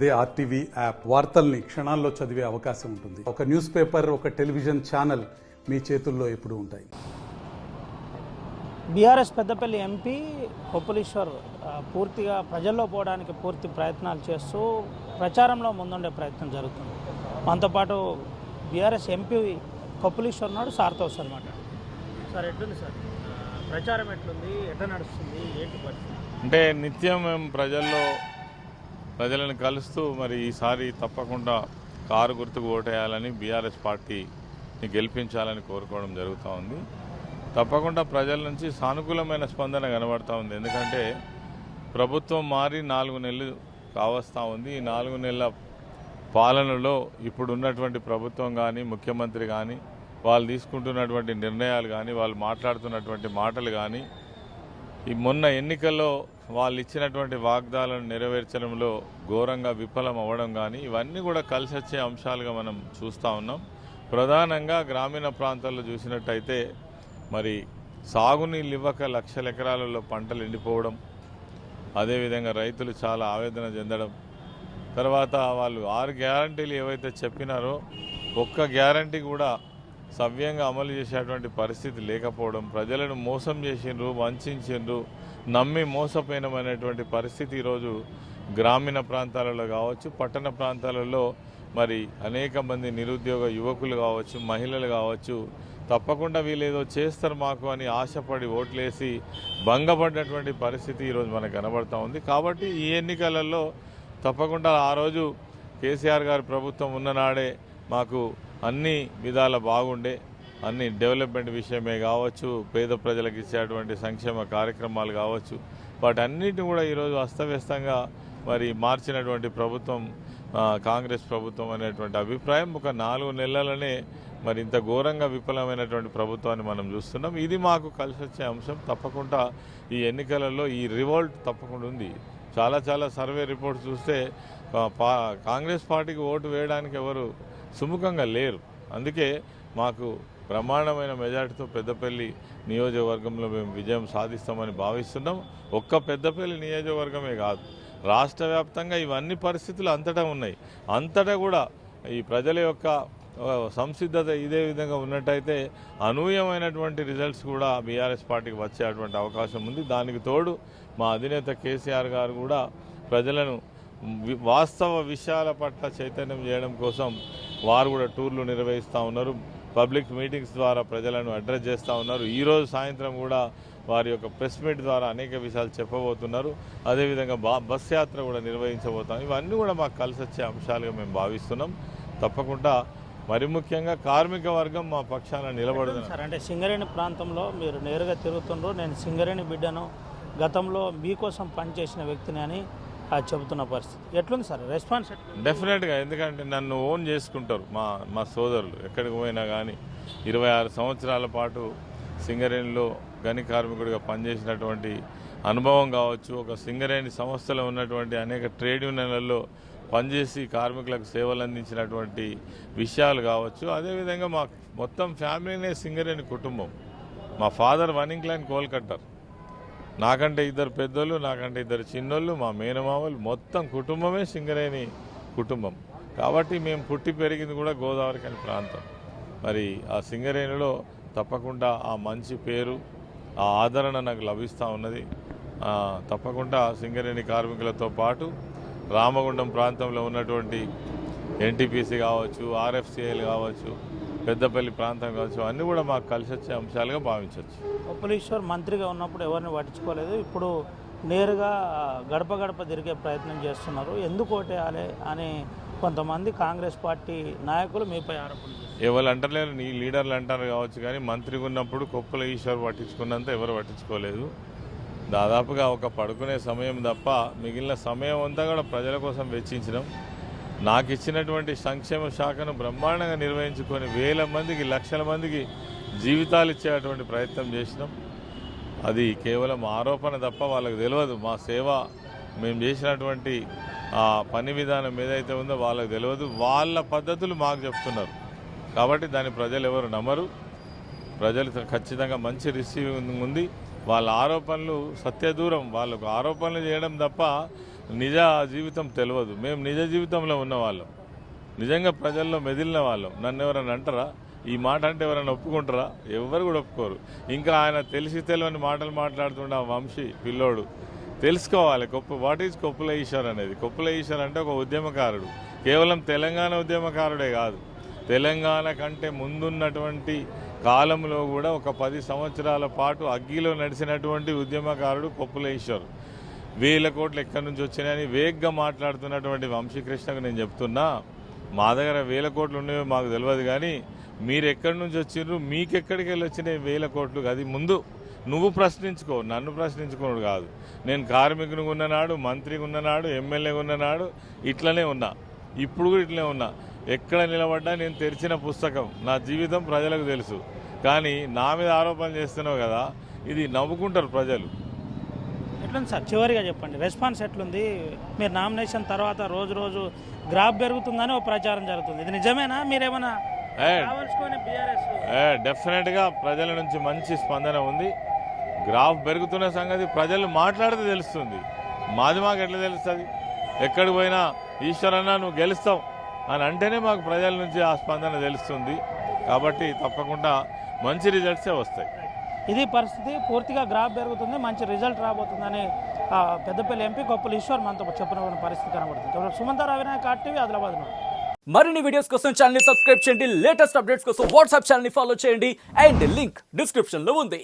అదే RTV app వార్తల్ని క్షణాల్లో చదివే అవకాశం ఉంటుంది. ఒక న్యూస్ పేపర్, ఒక టెలివిజన్ ఛానల్ మీ చేతుల్లో ఎప్పుడూ ఉంటాయి. బీఆర్ఎస్ పెద్దపల్లి ఎంపీ కొప్పులీశ్వర్ పూర్తిగా ప్రజల్లో పోవడానికి పూర్తి ప్రయత్నాలు చేస్తూ ప్రచారంలో ముందుండే ప్రయత్నం జరుగుతుంది. మనతో పాటు బీఆర్ఎస్ ఎంపీ కొప్పులీశ్వర్ నాడు సార్తో వస్తారు మాట. సార్ ఎట్లుంది సార్ ప్రచారం, ఎట్లుంది, ఎట్లా నడుస్తుంది, ఏంటి పరిస్థితి? అంటే నిత్యం మేము ప్రజలను కలుస్తూ మరి ఈసారి తప్పకుండా కారు గుర్తుకు ఓటేయాలని బీఆర్ఎస్ పార్టీని గెలిపించాలని కోరుకోవడం జరుగుతూ ఉంది. తప్పకుండా ప్రజల నుంచి సానుకూలమైన స్పందన కనబడుతూ ఉంది. ఎందుకంటే ప్రభుత్వం మారి 4 నెలలు కావస్తూ ఉంది. ఈ 4 నెలల పాలనలో ఇప్పుడు ఉన్నటువంటి ప్రభుత్వం కానీ, ముఖ్యమంత్రి కానీ, వాళ్ళు తీసుకుంటున్నటువంటి నిర్ణయాలు కానీ, వాళ్ళు మాట్లాడుతున్నటువంటి మాటలు కానీ, ఈ మొన్న ఎన్నికల్లో వాళ్ళు ఇచ్చినటువంటి వాగ్దానాలను నెరవేర్చడంలో ఘోరంగా విఫలం అవ్వడం కానీ, ఇవన్నీ కూడా కలిసి వచ్చే అంశాలుగా మనం చూస్తూ ఉన్నాం. ప్రధానంగా గ్రామీణ ప్రాంతాల్లో చూసినట్టయితే మరి సాగునీళ్ళు ఇవ్వక లక్షల ఎకరాలలో పంటలు ఎండిపోవడం, అదేవిధంగా రైతులు చాలా ఆవేదన చెందడం, తర్వాత వాళ్ళు 6 గ్యారంటీలు ఏవైతే చెప్పినారో ఒక్క గ్యారంటీ కూడా సవ్యంగా అమలు చేసేటువంటి పరిస్థితి లేకపోవడం, ప్రజలను మోసం చేసిండ్రు, వంచిండ్రు, నమ్మి మోసపోయినమైనటువంటి పరిస్థితి ఈరోజు గ్రామీణ ప్రాంతాలలో కావచ్చు, పట్టణ ప్రాంతాలలో మరి అనేక మంది నిరుద్యోగ యువకులు కావచ్చు, మహిళలు కావచ్చు, తప్పకుండా వీళ్ళు ఏదో చేస్తారు మాకు అని ఆశపడి ఓట్లేసి భంగపడ్డటువంటి పరిస్థితి ఈరోజు మనకు కనబడుతూ ఉంది. కాబట్టి ఈ ఎన్నికలలో తప్పకుండా ఆ రోజు కేసీఆర్ గారి ప్రభుత్వం ఉన్ననాడే మాకు అన్ని విధాల బాగుండే, అన్ని డెవలప్మెంట్ విషయమే కావచ్చు, పేద ప్రజలకు ఇచ్చేటువంటి సంక్షేమ కార్యక్రమాలు కావచ్చు, వాటన్నిటిని కూడా ఈరోజు అస్తవ్యస్తంగా మరి మార్చినటువంటి ప్రభుత్వం కాంగ్రెస్ ప్రభుత్వం అనేటువంటి అభిప్రాయం ఒక 4 నెలలనే మరి ఇంత ఘోరంగా విఫలమైనటువంటి ప్రభుత్వాన్ని మనం చూస్తున్నాం. ఇది మాకు కలిసి వచ్చే అంశం. తప్పకుండా ఈ ఎన్నికలలో ఈ రివోల్ట్ తప్పకుండా ఉంది. చాలా సర్వే రిపోర్ట్స్ చూస్తే కాంగ్రెస్ పార్టీకి ఓటు వేయడానికి ఎవరు సుముఖంగా లేరు. అందుకే మాకు బ్రహ్మాండమైన మెజార్టీతో పెద్దపల్లి నియోజకవర్గంలో మేము విజయం సాధిస్తామని భావిస్తున్నాం. ఒక్క పెద్దపల్లి నియోజకవర్గమే కాదు, రాష్ట్ర వ్యాప్తంగా ఇవన్నీ పరిస్థితులు అంతటా ఉన్నాయి. అంతటా కూడా ఈ ప్రజల యొక్క సంసిద్ధత ఇదే విధంగా ఉన్నట్టయితే అనూహ్యమైనటువంటి రిజల్ట్స్ కూడా బీఆర్ఎస్ పార్టీకి వచ్చేటువంటి అవకాశం ఉంది. దానికి తోడు మా అధినేత కేసీఆర్ గారు కూడా ప్రజలను వాస్తవ విషయాల పట్ల చైతన్యం చేయడం కోసం వారు కూడా టూర్లు నిర్వహిస్తూ ఉన్నారు. పబ్లిక్ మీటింగ్స్ ద్వారా ప్రజలను అడ్రస్ చేస్తూ ఉన్నారు. ఈరోజు సాయంత్రం కూడా వారి యొక్క ప్రెస్ మీట్ ద్వారా అనేక విషయాలు చెప్పబోతున్నారు. అదేవిధంగా బస్ యాత్ర కూడా నిర్వహించబోతాం. ఇవన్నీ కూడా మాకు కలిసి వచ్చే అంశాలుగా మేము భావిస్తున్నాం. తప్పకుండా మరి ముఖ్యంగా కార్మిక వర్గం మా పక్షాన నిలబడుతుంది సార్. అంటే సింగరేణి ప్రాంతంలో మీరు నేరుగా తిరుగుతుండ్రు, నేను సింగరేణి బిడ్డను, గతంలో మీకోసం పనిచేసిన వ్యక్తిని అని చెబుతున్న పరిస్థితి ఎట్లుంది సార్ రెస్పాన్స్? డెఫినెట్గా, ఎందుకంటే నన్ను ఓన్ చేసుకుంటారు మా సోదరులు. ఎక్కడికి పోయినా కానీ 26 సంవత్సరాల పాటు సింగరేణిలో గని కార్మికుడిగా పనిచేసినటువంటి అనుభవం కావచ్చు, ఒక సింగరేణి సంస్థలో ఉన్నటువంటి అనేక ట్రేడ్ యూనియన్లలో పనిచేసి కార్మికులకు సేవలు అందించినటువంటి విషయాలు కావచ్చు. అదేవిధంగా మా మొత్తం ఫ్యామిలీనే సింగరేణి కుటుంబం. మా ఫాదర్ వనింగ్ లైన్ కోల్కట్టర్, నాకంటే 2 పెద్దోళ్ళు, నాకంటే 2 చిన్నోళ్ళు, మా మేనమామలు, మొత్తం కుటుంబమే సింగరేణి కుటుంబం. కాబట్టి మేము పుట్టి పెరిగింది కూడా గోదావరి కని ప్రాంతం. మరి ఆ సింగరేణిలో తప్పకుండా ఆ మంచి పేరు, ఆ ఆదరణ నాకు లభిస్తూ ఉన్నది. తప్పకుండా సింగరేణి కార్మికులతో పాటు రామగుండం ప్రాంతంలో ఉన్నటువంటి ఎన్టీపీసీ కావచ్చు, ఆర్ఎఫ్సిఐలు కావచ్చు, పెద్దపల్లి ప్రాంతం కావచ్చు, అన్నీ కూడా మాకు కలిసి వచ్చే అంశాలుగా భావించవచ్చు. కొప్పులీశ్వర్ మంత్రిగా ఉన్నప్పుడు ఎవరిని పట్టించుకోలేదు, ఇప్పుడు నేరుగా గడప గడప తిరిగే ప్రయత్నం చేస్తున్నారు. ఎందుకు ఓటేయాలి అని కొంతమంది కాంగ్రెస్ పార్టీ నాయకులు మీపై ఆరోపణలు చేస్తారు. ఎవరు అంటలేరు, నీ లీడర్లు అంటారు కావచ్చు, కానీ మంత్రిగా ఉన్నప్పుడు కొప్పులీశ్వర్ పట్టించుకున్నంత ఎవరు పట్టించుకోలేదు. దాదాపుగా ఒక పడుకునే సమయం తప్ప మిగిలిన సమయం అంతా కూడా ప్రజల కోసం వెచ్చించడం, నాకు ఇచ్చినటువంటి సంక్షేమ శాఖను బ్రహ్మాండంగా నిర్వహించుకొని వేల మందికి, లక్షల మందికి జీవితాలు ఇచ్చేటువంటి ప్రయత్నం చేసినాం. అది కేవలం ఆరోపణ తప్ప వాళ్ళకి తెలియదు. మా సేవ, మేము చేసినటువంటి ఆ పని విధానం ఏదైతే ఉందో వాళ్ళకి తెలియదు. వాళ్ళ పద్ధతులు మాకు చెప్తున్నారు. కాబట్టి దాన్ని ప్రజలు ఎవరు నమ్మరు. ప్రజలు ఖచ్చితంగా మంచి రిసీవింగ్ ఉంది. వాళ్ళ ఆరోపణలు సత్యదూరం. వాళ్ళకు ఆరోపణలు చేయడం తప్ప నిజ జీవితం తెలియదు. మేము నిజ జీవితంలో ఉన్నవాళ్ళం, నిజంగా ప్రజల్లో మెదిలిన వాళ్ళం. నన్ను ఎవరైనా అంటారా? ఈ మాట అంటే ఎవరైనా ఒప్పుకుంటారా? ఎవరు కూడా ఒప్పుకోరు. ఇంకా ఆయన తెలిసి తెలియని మాటలు మాట్లాడుతుండే ఆ వంశీ పిల్లోడు తెలుసుకోవాలి. వాట్ ఈజ్ కొప్పుల ఈశ్వర్ అనేది. కొప్పుల ఈశ్వర్ అంటే ఒక ఉద్యమకారుడు. కేవలం తెలంగాణ ఉద్యమకారుడే కాదు, తెలంగాణ కంటే ముందున్నటువంటి కాలంలో కూడా ఒక 10 సంవత్సరాల పాటు అగ్గిలో నడిచినటువంటి ఉద్యమకారుడు కొప్పుల ఈశ్వర్. 1000 కోట్లు ఎక్కడి నుంచి వచ్చినాయని వేగ్గా మాట్లాడుతున్నటువంటి వంశీకృష్ణకు నేను చెప్తున్నా, మా దగ్గర 1000 కోట్లు ఉన్నాయో మాకు తెలియదు, కానీ మీరు ఎక్కడి నుంచి వచ్చిర్రు, మీకు ఎక్కడికి వెళ్ళి వచ్చినాయి 1000 కోట్లు, అది ముందు నువ్వు ప్రశ్నించుకో, నన్ను ప్రశ్నించుకోడు కాదు. నేను కార్మికునిగా ఉన్ననాడు, మంత్రిగా ఉన్ననాడు, ఎమ్మెల్యేగా ఉన్ననాడు ఇట్లనే ఉన్నా, ఇప్పుడు కూడా ఇట్లనే ఉన్నా. ఎక్కడ నిలబడ్డా నేను తెరిచిన పుస్తకం. నా జీవితం ప్రజలకు తెలుసు. కానీ నా మీద ఆరోపణలు చేస్తున్నావు కదా, ఇది నవ్వుకుంటారు ప్రజలు. ఎట్లుంది సార్, చివరిగా చెప్పండి, రెస్పాన్స్ ఎట్లుంది? మీరు నామినేషన్ తర్వాత రోజు రోజు గ్రాఫ్ పెరుగుతుందని ఒక ప్రచారం జరుగుతుంది, ఇది నిజమేనా? మీరేమైనా డెఫినెట్గా ప్రజల నుంచి మంచి స్పందన ఉంది. గ్రాఫ్ పెరుగుతున్న సంగతి ప్రజలు మాట్లాడితే తెలుస్తుంది. మాకు ఎట్లా తెలుస్తుంది? ఎక్కడికి పోయినా ఈశ్వరన్న నువ్వు గెలుస్తావు అని అంటేనే మాకు ప్రజల నుంచి ఆ స్పందన తెలుస్తుంది. కాబట్టి తప్పకుండా మంచి రిజల్ట్సే వస్తాయి. ఇది పరిస్థితి, పూర్తిగా గ్రాఫ్ పెరుగుతుంది, మంచి రిజల్ట్ రాబోతుందని పెద్దపల్లి ఎంపీ కొప్పుల ఈశ్వర్ మనతో చెప్పిన పరిస్థితి కనబడుతుంది. సుమంత రవినాయక్ RTV, ఆదిలాబాద్. మరిన్ని వీడియోస్ కోసం ఛానల్ ని సబ్స్క్రైబ్ చేయండి, లేటెస్ట్ అప్డేట్స్ కోసం వాట్సాప్ ఛానల్ ని ఫాలో చేయండి, అండ్ లింక్ డిస్క్రిప్షన్ లో ఉంది.